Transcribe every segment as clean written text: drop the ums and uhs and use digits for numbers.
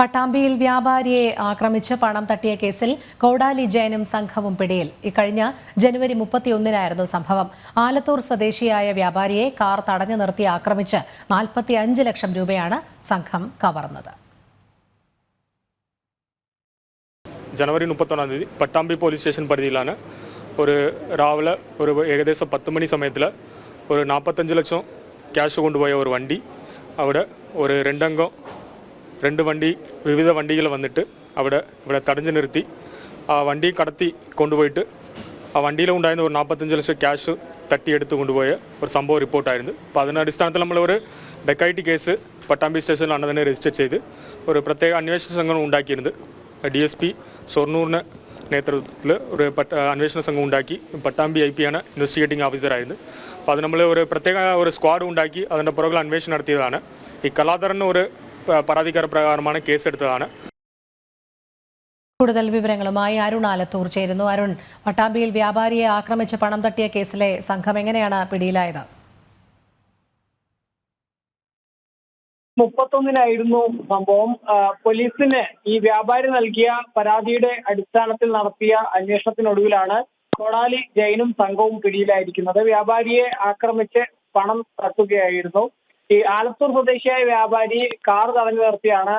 പട്ടാമ്പിയിൽ വ്യാപാരിയെ ആക്രമിച്ച് പണം തട്ടിയ കേസിൽ കോടാലി ജയനും സംഘവും പിടിയിൽ. ഇക്കഴിഞ്ഞ ജനുവരി 31-നായിരുന്നു സംഭവം. ആലത്തൂർ സ്വദേശിയായ വ്യാപാരിയെ കാർ തടഞ്ഞു നിർത്തി ആക്രമിച്ച് 45 ലക്ഷം രൂപയാണ് സംഘം കവർന്നത്. ജനുവരി 31 പട്ടാമ്പി പോലീസ് സ്റ്റേഷൻ പരിധിയിലാണ് രാവിലെ ഏകദേശം 10 മണി സമയത്തിൽ 45 ലക്ഷം ക്യാഷ് കൊണ്ടുപോയ ഒരു വണ്ടി അവിടെ രണ്ട് വണ്ടി വിവിധ വണ്ടികൾ വന്നിട്ട് ഇവിടെ തടഞ്ഞു നിർത്തി ആ വണ്ടി കടത്തി കൊണ്ടുപോയിട്ട് ആ വണ്ടിയിലുണ്ടായിരുന്ന 45 ലക്ഷം ക്യാഷ് തട്ടിയെടുത്ത് കൊണ്ടുപോയ ഒരു സംഭവം റിപ്പോർട്ടായിരുന്നു. അപ്പോൾ അതിൻ്റെ അടിസ്ഥാനത്തിൽ നമ്മൾ ഡെക്കൈറ്റി കേസ് പട്ടാമ്പി സ്റ്റേഷനിലാണ് തന്നെ രജിസ്റ്റർ ചെയ്ത് പ്രത്യേക അന്വേഷണ സംഘം ഉണ്ടാക്കിയിരുന്നത്. DSP ഷൊർണൂറിൻ്റെ നേതൃത്വത്തിൽ അന്വേഷണ സംഘം ഉണ്ടാക്കി. പട്ടാമ്പി IP ആണ് ഇൻവെസ്റ്റിഗേറ്റിംഗ് ഓഫീസറായിരുന്നു. അപ്പോൾ അത് നമ്മൾ പ്രത്യേക സ്ക്വാഡ് ഉണ്ടാക്കി അതിൻ്റെ പുറകിൽ അന്വേഷണം നടത്തിയതാണ്. ഈ കലാധരന് പരാതിക്കാര പ്രകാരമാണ് കേസെടുത്തതാണ്. കൂടുതൽ വിവരങ്ങളുമായി അരുൺ ആലത്തൂർ ചേരുന്നു. അരുൺ, പട്ടാമ്പിയിൽ വ്യാപാരിയെ ആക്രമിച്ച് പണം തട്ടിയ കേസിലെ സംഘം എങ്ങനെയാണ് പിടിയിലായത്? 31-നായിരുന്നു സംഭവം. പോലീസിന് ഈ വ്യാപാരി നൽകിയ പരാതിയുടെ അടിസ്ഥാനത്തിൽ നടത്തിയ അന്വേഷണത്തിനൊടുവിലാണ് കോടാലി ജയനും സംഘവും പിടിയിലായിരിക്കുന്നത്. വ്യാപാരിയെ ആക്രമിച്ച് പണം തട്ടുകയായിരുന്നു. ഈ ആലത്തൂർ സ്വദേശിയായ വ്യാപാരി കാർ തടഞ്ഞു നിർത്തിയാണ്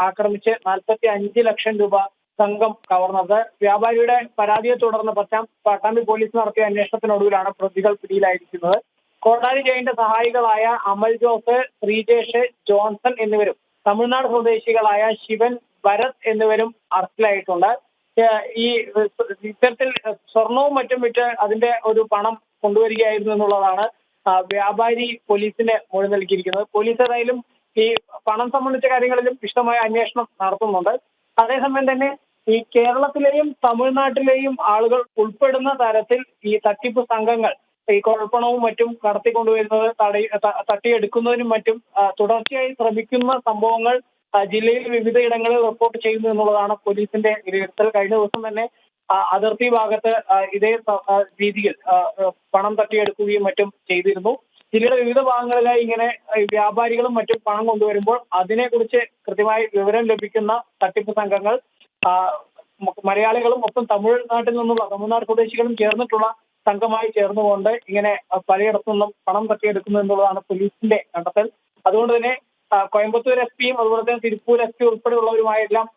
ആക്രമിച്ച് 45 ലക്ഷം രൂപ സംഘം കവർന്നത്. വ്യാപാരിയുടെ പരാതിയെ തുടർന്ന് പട്ടാമ്പി പോലീസ് നടത്തിയ അന്വേഷണത്തിനൊടുവിലാണ് പ്രതികൾ പിടിയിലായിരിക്കുന്നത്. കോടാലി ജയന്റെ സഹായികളായ അമൽ ജോസ്, ശ്രീജേഷ്, ജോൺസൺ എന്നിവരും തമിഴ്നാട് സ്വദേശികളായ ശിവൻ, ഭരത് എന്നിവരും അറസ്റ്റിലായിട്ടുണ്ട്. ഈ ഇത്തരത്തിൽ സ്വർണവും മറ്റും വിറ്റ് അതിന്റെ പണം കൊണ്ടുവരികയായിരുന്നു എന്നുള്ളതാണ് വ്യാപാരി പോലീസിന് മൊഴി നൽകിയിരിക്കുന്നത്. പോലീസ് ഏതായാലും ഈ പണം സംബന്ധിച്ച കാര്യങ്ങളിലും വിശദമായ അന്വേഷണം നടത്തുന്നുണ്ട്. അതേസമയം തന്നെ ഈ കേരളത്തിലെയും തമിഴ്നാട്ടിലെയും ആളുകൾ ഉൾപ്പെടുന്ന തരത്തിൽ ഈ തട്ടിപ്പ് സംഘങ്ങൾ ഈ കുഴൽപ്പണവും മറ്റും കടത്തിക്കൊണ്ടുവരുന്നത് തട്ടിയെടുക്കുന്നതിനും മറ്റും തുടർച്ചയായി ശ്രമിക്കുന്ന സംഭവങ്ങൾ ജില്ലയിൽ വിവിധയിടങ്ങളിൽ റിപ്പോർട്ട് ചെയ്യുന്നു എന്നുള്ളതാണ് പോലീസിന്റെ വിലയിരുത്തൽ. കഴിഞ്ഞ ദിവസം തന്നെ അതിർത്തി ഭാഗത്ത് ഇതേ രീതിയിൽ പണം തട്ടിയെടുക്കുകയും മറ്റും ചെയ്തിരുന്നു. ജില്ലയുടെ വിവിധ ഭാഗങ്ങളിലായി ഇങ്ങനെ വ്യാപാരികളും മറ്റും പണം കൊണ്ടുവരുമ്പോൾ അതിനെക്കുറിച്ച് കൃത്യമായി വിവരം ലഭിക്കുന്ന തട്ടിപ്പ് സംഘങ്ങൾ മലയാളികളും ഒപ്പം തമിഴ്നാട് സ്വദേശികളും ചേർന്നിട്ടുള്ള സംഘമായി ചേർന്നുകൊണ്ട് ഇങ്ങനെ പലയിടത്തു നിന്നും പണം തട്ടിയെടുക്കുന്നു എന്നുള്ളതാണ് പോലീസിന്റെ കണ്ടെത്തൽ. അതുകൊണ്ട് തന്നെ കോയമ്പത്തൂർ SP-യും അതുപോലെ തന്നെ തിരുപ്പൂർ SP ഉൾപ്പെടെയുള്ളവരുമായെല്ലാം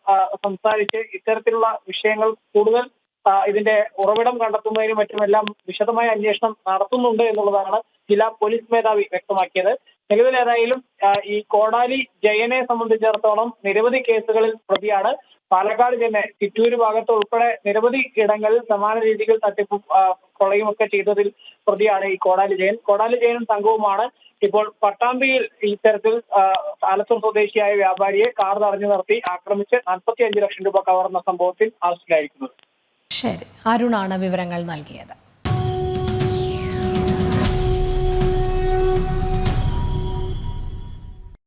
സംസാരിച്ച് ഇത്തരത്തിലുള്ള വിഷയങ്ങൾ കൂടുതൽ ഇതിന്റെ ഉറവിടം കണ്ടെത്തുന്നതിനും മറ്റുമെല്ലാം വിശദമായ അന്വേഷണം നടത്തുന്നുണ്ട് എന്നുള്ളതാണ് ജില്ലാ പോലീസ് മേധാവി വ്യക്തമാക്കിയത്. നിലവിലേതായാലും ഈ കോടാലി ജയനെ സംബന്ധിച്ചിടത്തോളം നിരവധി കേസുകളിൽ പ്രതിയാണ്. പാലക്കാട് തന്നെ ചിറ്റൂര് ഭാഗത്ത് ഉൾപ്പെടെ നിരവധി ഇടങ്ങളിൽ സമാന രീതിയിൽ തട്ടിപ്പും കൊള്ളയും ഒക്കെ ചെയ്തതിൽ പ്രതിയാണ് ഈ കോടാലി ജയനും സംഘവുമാണ് ഇപ്പോൾ പട്ടാമ്പിയിൽ ഇത്തരത്തിൽ ആലത്തൂർ സ്വദേശിയായ വ്യാപാരിയെ കാർ തടഞ്ഞു നിർത്തി ആക്രമിച്ച് 45 ലക്ഷം രൂപ കവർന്ന സംഭവത്തിൽ അറസ്റ്റിലായിരിക്കുന്നത്. ശരി, അരുണാണ് വിവരങ്ങൾ നൽകിയത്.